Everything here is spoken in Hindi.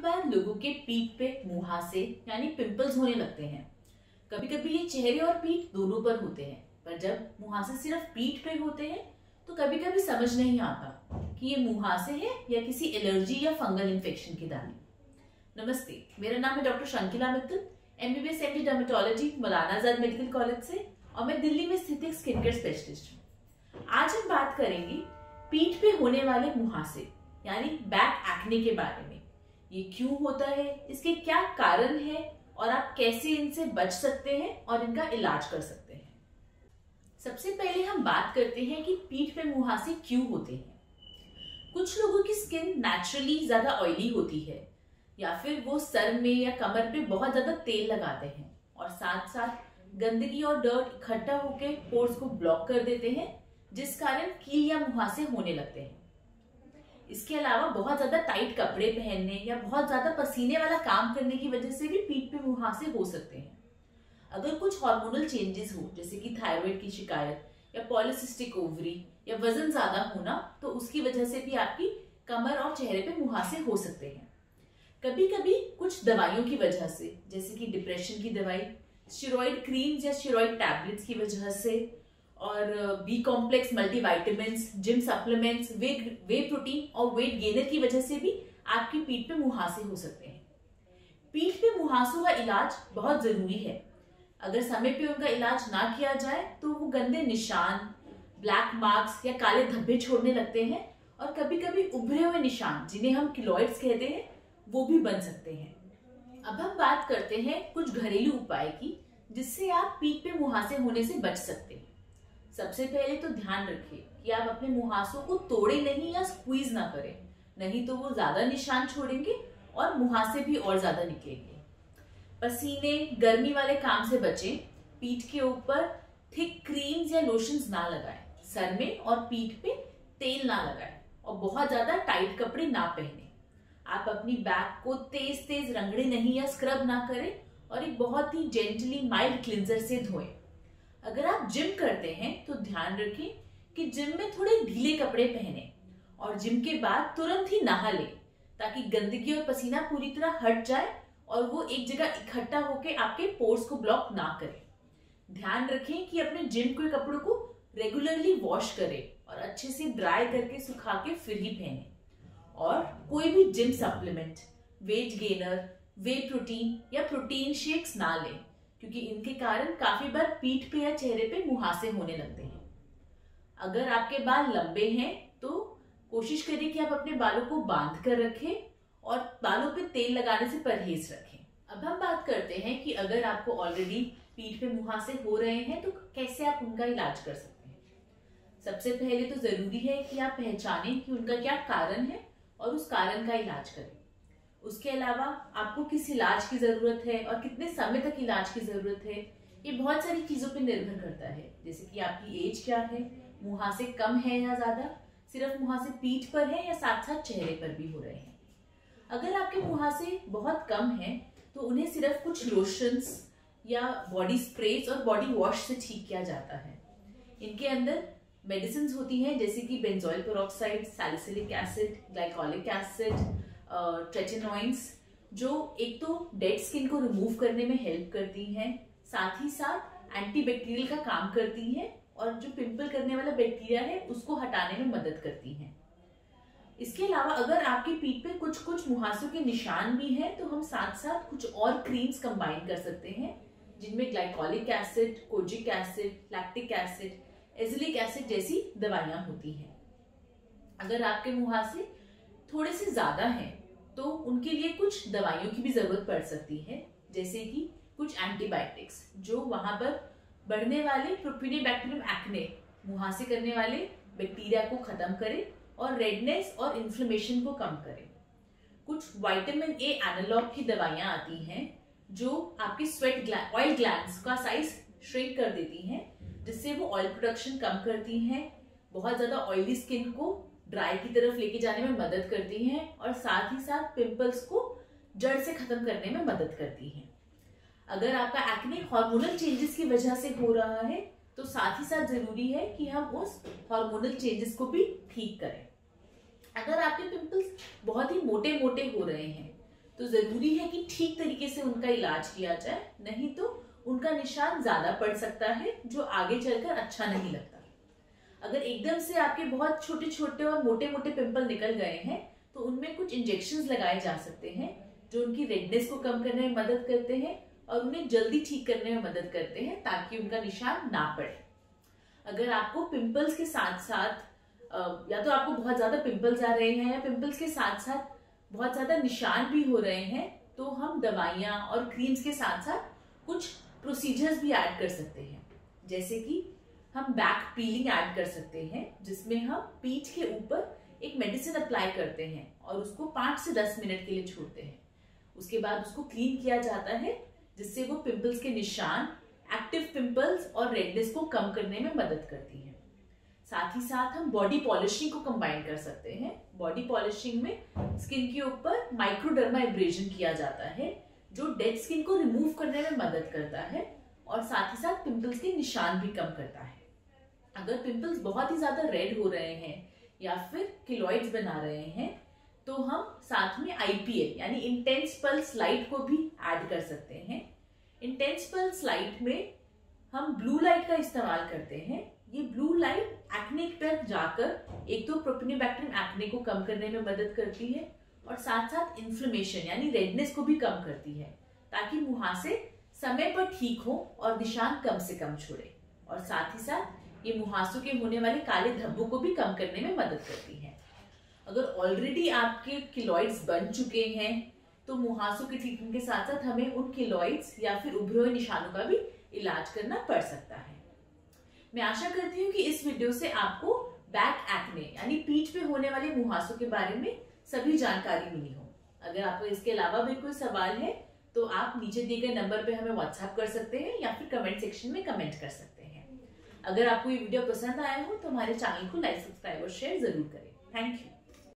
बार लोगों के पीठ पे मुहासे यानी पिंपल्स होने लगते हैं। कभी कभी ये चेहरे और पीठ दोनों पर होते हैं, पर जब मुहासे सिर्फ पीठ पे होते हैं तो कभी कभी समझ नहीं आता कि ये मुहासे है या किसी एलर्जी या फंगल इन्फेक्शन की दाने। नमस्ते, मेरा नाम है doctor Shankila Mittal, MBBS MD dermatology Maulana Azad medical college से, और मैं दिल्ली में स्थित एक स्किन केयर स्पेशलिस्ट हूँ। आज हम बात करेंगे पीठ पे होने वाले मुहासे यानी बैक एक्ने के बारे में। ये क्यों होता है, इसके क्या कारण है और आप कैसे इनसे बच सकते हैं और इनका इलाज कर सकते हैं। सबसे पहले हम बात करते हैं कि पीठ पे मुहासे क्यों होते हैं। कुछ लोगों की स्किन नेचुरली ज्यादा ऑयली होती है, या फिर वो सर में या कमर पे बहुत ज्यादा तेल लगाते हैं और साथ साथ गंदगी और डर्ट इकट्ठा होकर पोर्स को ब्लॉक कर देते हैं, जिस कारण कील या मुहासे होने लगते हैं। इसके अलावा बहुत ज्यादा टाइट कपड़े पहनने या बहुत ज्यादा पसीने वाला काम करने की वजह से भी पीठ पे मुहासे हो सकते हैं। अगर कुछ हार्मोनल चेंजेस हो, जैसे कि थायराइड की शिकायत या पॉलीसिस्टिक ओवरी या वजन ज्यादा होना, तो उसकी वजह से भी आपकी कमर और चेहरे पे मुहासे हो सकते हैं। कभी कभी कुछ दवाइयों की वजह से, जैसे कि डिप्रेशन की दवाई, स्टेरॉइड क्रीम्स या स्टेरॉइड टैबलेट्स की वजह से, और B complex multivitamins, gym supplements, whey protein और वेट गेनर की वजह से भी आपकी पीठ पे मुहासे हो सकते हैं। पीठ पे मुहासों का इलाज बहुत जरूरी है। अगर समय पे उनका इलाज ना किया जाए तो वो गंदे निशान, ब्लैक मार्क्स या काले धब्बे छोड़ने लगते हैं, और कभी कभी उभरे हुए निशान, जिन्हें हम किलॉइड्स कहते हैं, वो भी बन सकते हैं। अब हम बात करते हैं कुछ घरेलू उपाय की, जिससे आप पीठ पे मुहासे होने से बच सकते हैं। सबसे पहले तो ध्यान रखिए कि आप अपने मुहासों को तोड़े नहीं या स्क्वीज ना करें, नहीं तो वो ज्यादा निशान छोड़ेंगे और मुहासे भी और ज्यादा निकलेंगे। पसीने, गर्मी वाले काम से बचें। पीठ के ऊपर थिक क्रीम्स या लोशंस ना लगाएं। सर में और पीठ पे तेल ना लगाएं और बहुत ज्यादा टाइट कपड़े ना पहने। आप अपनी बैक को तेज तेज रंगड़े नहीं या स्क्रब ना करें, और एक बहुत ही जेंटली माइल्ड क्लिंजर से धोएं। अगर आप जिम करते हैं तो ध्यान रखें कि जिम में थोड़े ढीले कपड़े पहने और जिम के बाद तुरंत ही नहा लें, ताकि गंदगी और पसीना पूरी तरह हट जाए और वो एक जगह इकट्ठा होकर आपके पोर्स को ब्लॉक ना करे। ध्यान रखें कि अपने जिम के कपड़ों को रेगुलरली वॉश करें और अच्छे से ड्राई करके सुखा के फिर ही पहने। और कोई भी जिम सप्लीमेंट, वेट गेनर, वे प्रोटीन या प्रोटीन शेक्स ना लें, क्योंकि इनके कारण काफी बार पीठ पे या चेहरे पे मुहासे होने लगते हैं। अगर आपके बाल लंबे हैं तो कोशिश करें कि आप अपने बालों को बांध कर रखें और बालों पे तेल लगाने से परहेज रखें। अब हम बात करते हैं कि अगर आपको ऑलरेडी पीठ पे मुहासे हो रहे हैं तो कैसे आप उनका इलाज कर सकते हैं। सबसे पहले तो जरूरी है कि आप पहचानें कि उनका क्या कारण है और उस कारण का इलाज करें। उसके अलावा आपको किस इलाज की जरूरत है और कितने समय तक इलाज की जरूरत है, ये बहुत सारी चीजों पर निर्भर करता है। जैसे कि आपकी एज क्या है, मुहासे कम है या ज्यादा, सिर्फ मुहासे पीठ पर है या साथ साथ चेहरे पर भी हो रहे हैं। अगर आपके मुहासे बहुत कम हैं तो उन्हें सिर्फ कुछ लोशंस या बॉडी स्प्रेज और बॉडी वॉश से ठीक किया जाता है। इनके अंदर मेडिसिन होती हैं, जैसे कि benzoyl peroxide, salicylic acid, glycolic acid, retinoids, जो एक तो डेड स्किन को रिमूव करने में हेल्प करती हैं, साथ ही साथ एंटीबैक्टीरियल का काम करती हैं, और जो पिंपल करने वाला बैक्टीरिया है उसको हटाने में मदद करती हैं। इसके अलावा अगर आपकी पीठ पे कुछ कुछ मुहासों के निशान भी हैं तो हम साथ साथ कुछ और क्रीम्स कंबाइन कर सकते हैं, जिनमें glycolic acid, kojic acid, lactic acid, azelaic acid जैसी दवाइयां होती हैं। अगर आपके मुहासे थोड़े से ज्यादा हैं तो उनके लिए कुछ दवाइयों की भी जरूरत पड़ सकती है, जैसे कि कुछ एंटीबायोटिक्स, जो वहां पर बढ़ने वाले प्रोपियोनिबैक्टीरियम एक्ने, मुहासे करने वाले बैक्टीरिया को खत्म करे और रेडनेस और इन्फ्लेमेशन को कम करे। कुछ विटामिन ए एनालॉग की दवाइयां आती हैं, जो आपके ऑयल ग्लैंड्स का साइज श्रिंक कर देती हैं, जिससे वो ऑयल प्रोडक्शन कम करती हैं, बहुत ज्यादा ऑयली स्किन को ड्राई की तरफ लेके जाने में मदद करती हैं, और साथ ही साथ पिंपल्स को जड़ से खत्म करने में मदद करती हैं। अगर आपका एक्ने हार्मोनल चेंजेस की वजह से हो रहा है तो साथ ही साथ जरूरी है कि हम उस हार्मोनल चेंजेस को भी ठीक करें। अगर आपके पिंपल्स बहुत ही मोटे मोटे हो रहे हैं तो जरूरी है कि ठीक तरीके से उनका इलाज किया जाए, नहीं तो उनका निशान ज्यादा पड़ सकता है जो आगे चलकर अच्छा नहीं लगता। अगर एकदम से आपके बहुत छोटे छोटे और मोटे मोटे पिंपल निकल गए हैं तो उनमें कुछ इंजेक्शंस लगाए जा सकते हैं जो उनकी रेडनेस को कम करने में मदद करते हैं और उन्हें जल्दी ठीक करने में मदद करते हैं ताकि उनका निशान ना पड़े। अगर आपको पिंपल्स के साथ साथ या तो आपको बहुत ज्यादा पिंपल्स आ रहे हैं या पिंपल्स के साथ साथ बहुत ज्यादा निशान भी हो रहे हैं तो हम दवाइयां और क्रीम्स के साथ साथ कुछ प्रोसीजर्स भी ऐड कर सकते हैं। जैसे कि हम बैक पीलिंग ऐड कर सकते हैं जिसमें हम पीठ के ऊपर एक मेडिसिन अप्लाई करते हैं और उसको 5 से 10 मिनट के लिए छोड़ते हैं। उसके बाद उसको क्लीन किया जाता है जिससे वो पिंपल्स के निशान, एक्टिव पिंपल्स और रेडनेस को कम करने में मदद करती है। साथ ही साथ हम बॉडी पॉलिशिंग को कंबाइन कर सकते हैं। बॉडी पॉलिशिंग में स्किन के ऊपर माइक्रोडर्माब्रेशन किया जाता है जो डेड स्किन को रिमूव करने में मदद करता है और साथ ही साथ पिंपल्स के निशान भी कम करता है। अगर पिंपल्स बहुत ही ज्यादा रेड हो रहे हैं या फिर किलॉइड्स बना रहे हैं तो हम साथ में IPL यानी इंटेंस पल्स लाइट को भी ऐड कर सकते हैं। इंटेंस पल्स लाइट में हम ब्लू लाइट का इस्तेमाल करते हैं। ये ब्लू लाइट एक्ने पर जाकर एक तो प्रोपियोनिबैक्टीरियम एक्ने को कम करने में मदद करती है और साथ साथ इन्फ्लेमेशन यानी रेडनेस को भी कम करती है ताकि मुहासे समय पर ठीक हो और निशान कम से कम छोड़े। और साथ ही साथ ये मुहासों के होने वाले काले धब्बों को भी कम करने में मदद करती है। अगर ऑलरेडी आपके किलॉइड्स बन चुके हैं तो मुहासों के ट्रीटमेंट के साथ साथ हमें उन किलॉइड्स या फिर उभरे हुए निशानों का भी इलाज करना पड़ सकता है। मैं आशा करती हूँ कि इस वीडियो से आपको बैक एक्ने यानी पीठ पे होने वाले मुहासों के बारे में सभी जानकारी मिली हो। अगर आपको इसके अलावा भी कोई सवाल है तो आप नीचे दिए गए नंबर पे हमें व्हाट्सएप कर सकते हैं या फिर कमेंट सेक्शन में कमेंट कर सकते हैं। अगर आपको ये वीडियो पसंद आया हो तो हमारे चैनल को लाइक, सब्सक्राइब और शेयर जरूर करें। Thank you.